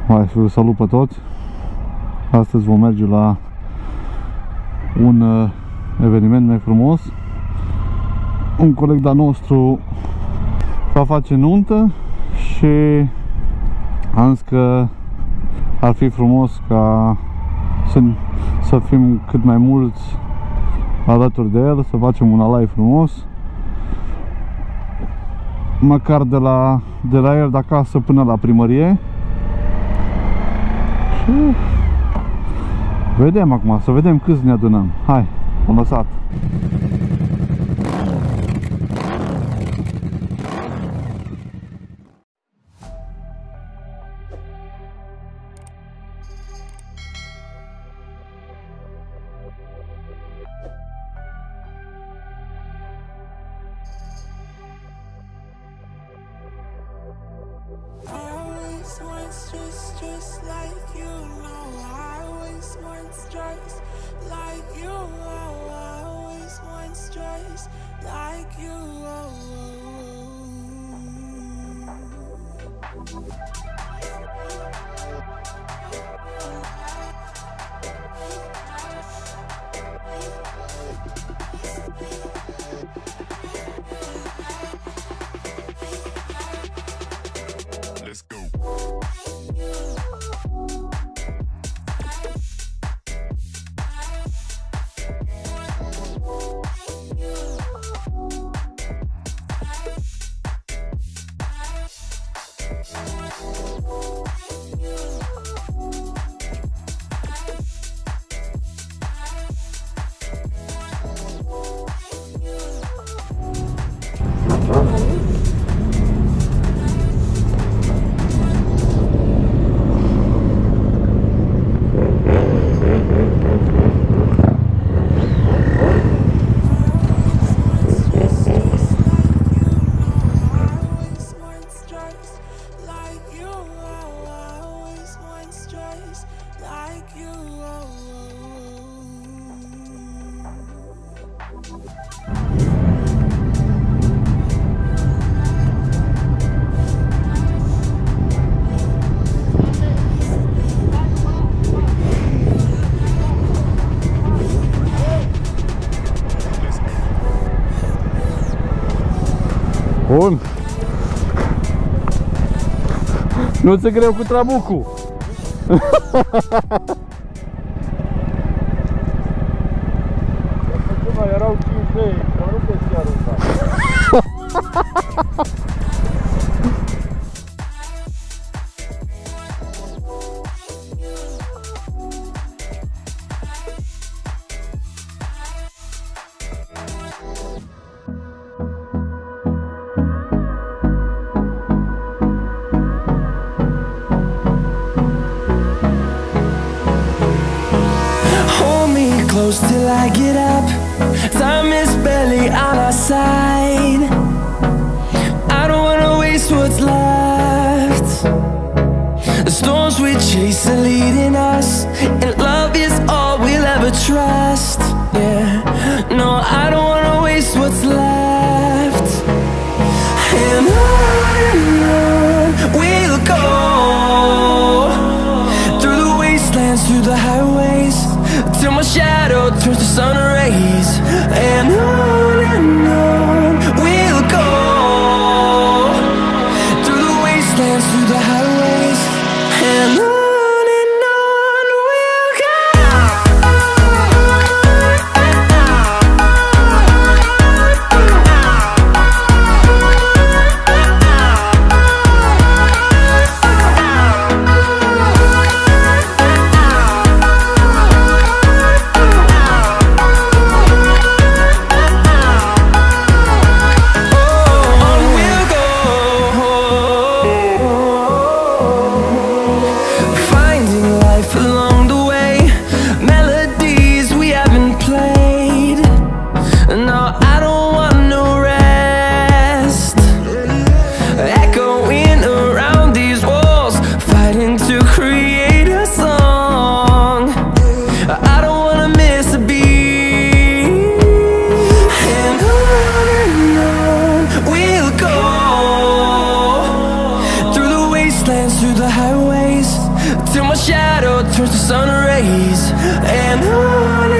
Hai să vă salut pe toți. Astăzi vom merge la un eveniment mai frumos. Un coleg de-al nostru va face nuntă și am zis că ar fi frumos ca să fim cât mai mulți alături de el, să facem un alai frumos, măcar de la el de acasă până la primărie. Și vedem acum, să vedem câți ne adunăm. Hai, am lăsat. Just like you know, I always want stress like you. I always want stress like you. Let's go. Bun. Nu ți-e greu cu trabucul. Erau 5 lei, dar nu pe chiar ăsta. Close till I get up. Time is barely on our side. I don't wanna waste what's left. The storms we chase are leading us, and love is all we'll ever trust. Yeah, no, I don't wanna waste what's left. And on we'll go, through the wastelands, through the highways, till my shadow turns to sun rays. And on we'll go, through the wastelands, through the highways. And on we'll go. till my shadow turns to sun rays. And on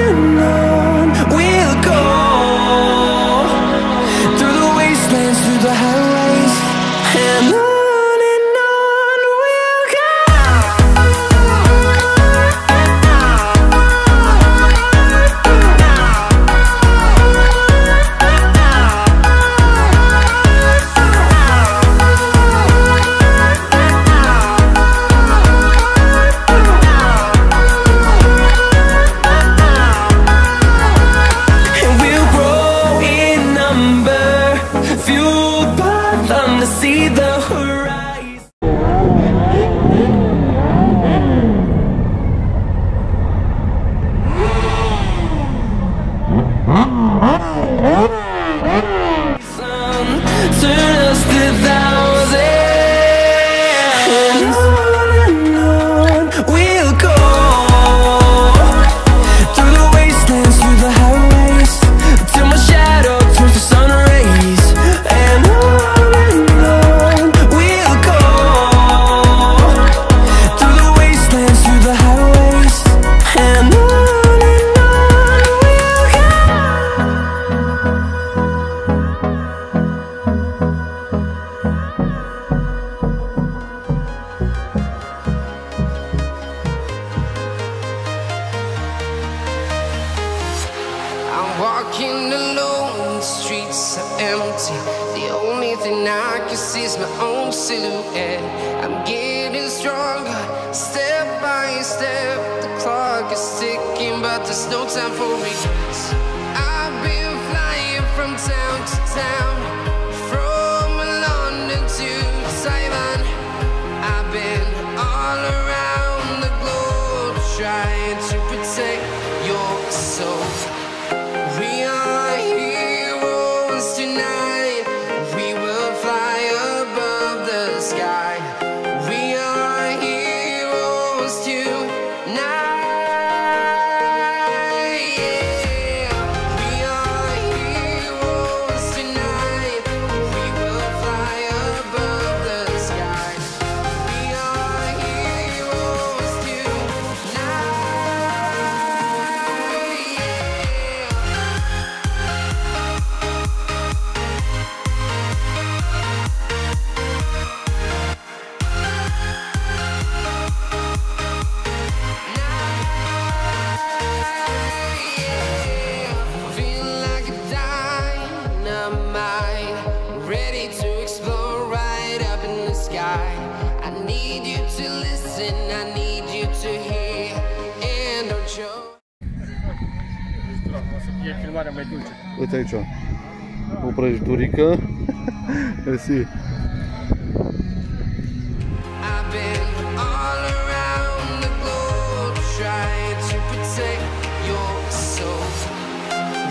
we'll go, through the wastelands, through the highways, and on we'll go. Walking alone, the streets are empty. The only thing I can see is my own silhouette. I'm getting stronger, step by step. The clock is ticking, but there's no time for regrets. I've been flying from town to town, from London to Taiwan. I've been all around the globe, trying to protect your soul. We are heroes tonight. We will fly above the sky. We are heroes tonight. Yeah. We are heroes tonight. We will fly above the sky. We are heroes tonight. E filmarea mai dulce. Uite aici, o prăjiturică. Mersi. I've been all around the globe trying to protect your soul.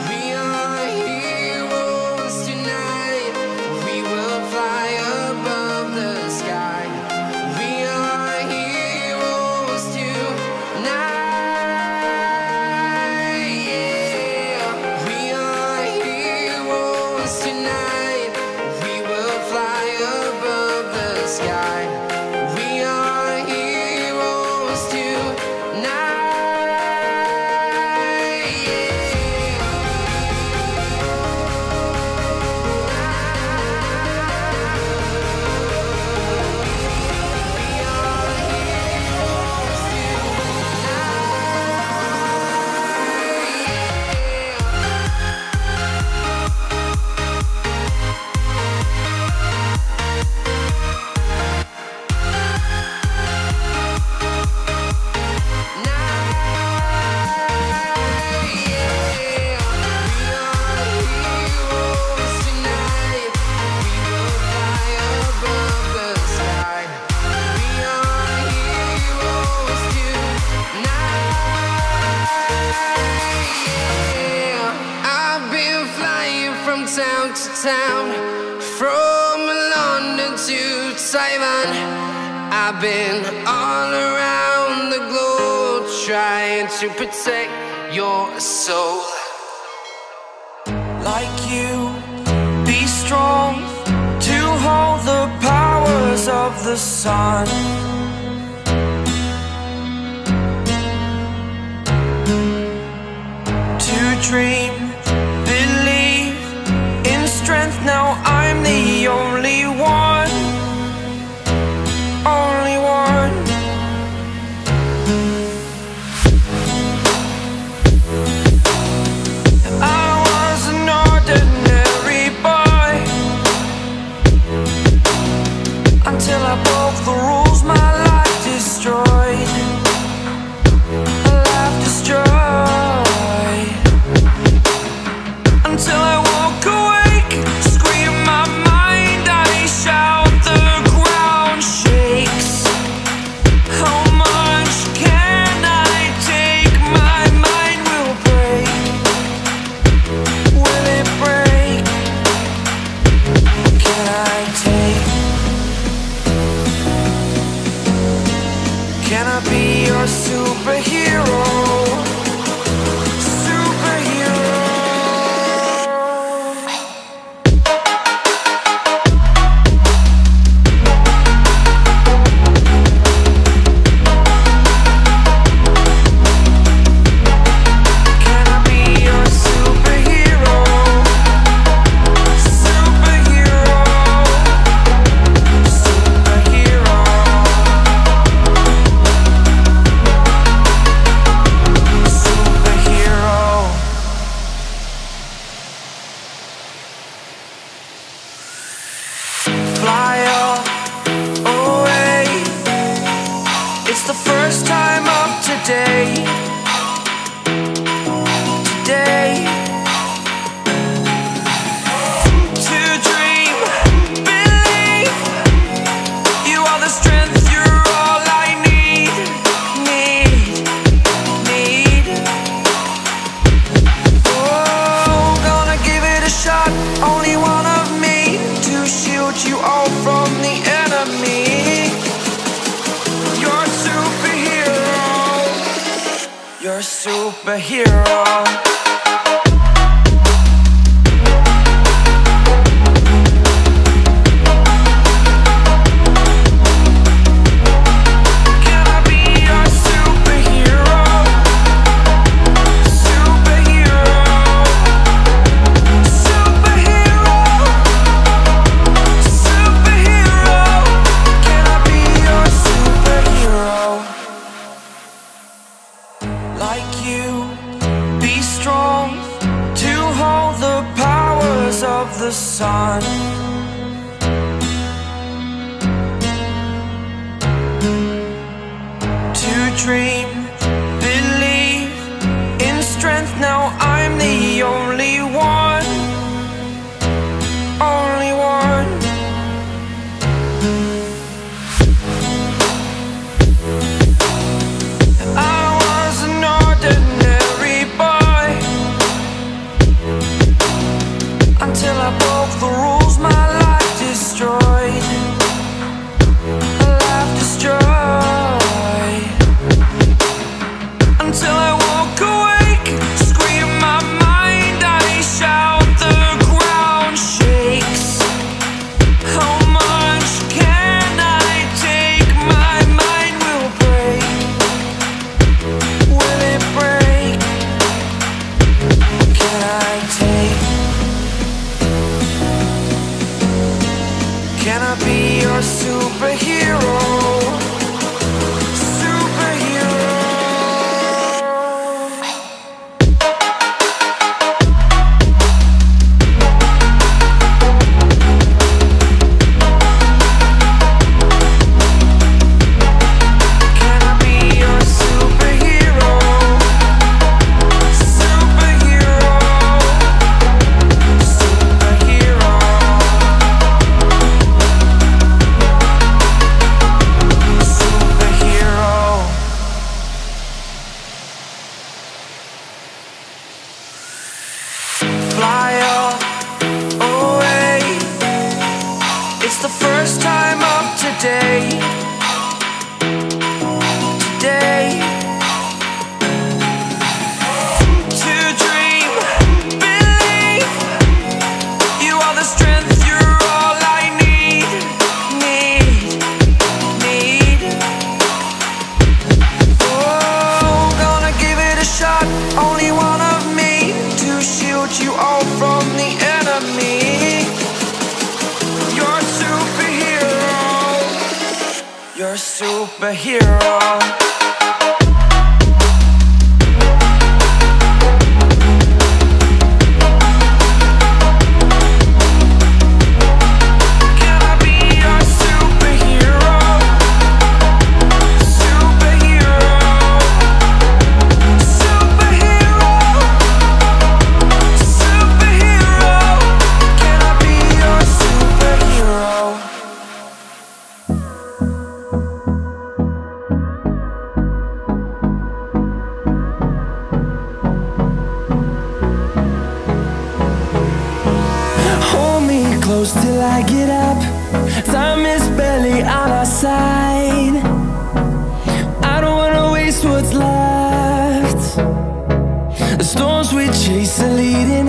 We are heroes tonight. We will fly above the sky. We are heroes tonight. Yeah. We are heroes tonight. We will fly above the sky. We are heroes town to town, from London to Taiwan. I've been all around the globe trying to protect your soul. Like you, be strong to hold the powers of the sun. Can I be your superhero? Superhero. The sun, to dream, believe in strength. Now I'm the only one, only one. I was an ordinary boy until I broke the rules, my life destroyed. Life destroyed. Until I woke awake, scream my mind, I shout, the ground shakes. How much can I take? My mind will break. Will it break? Can I take? Can I be your superhero? Superhero. Close till I get up. Time is barely on our side. chase the leading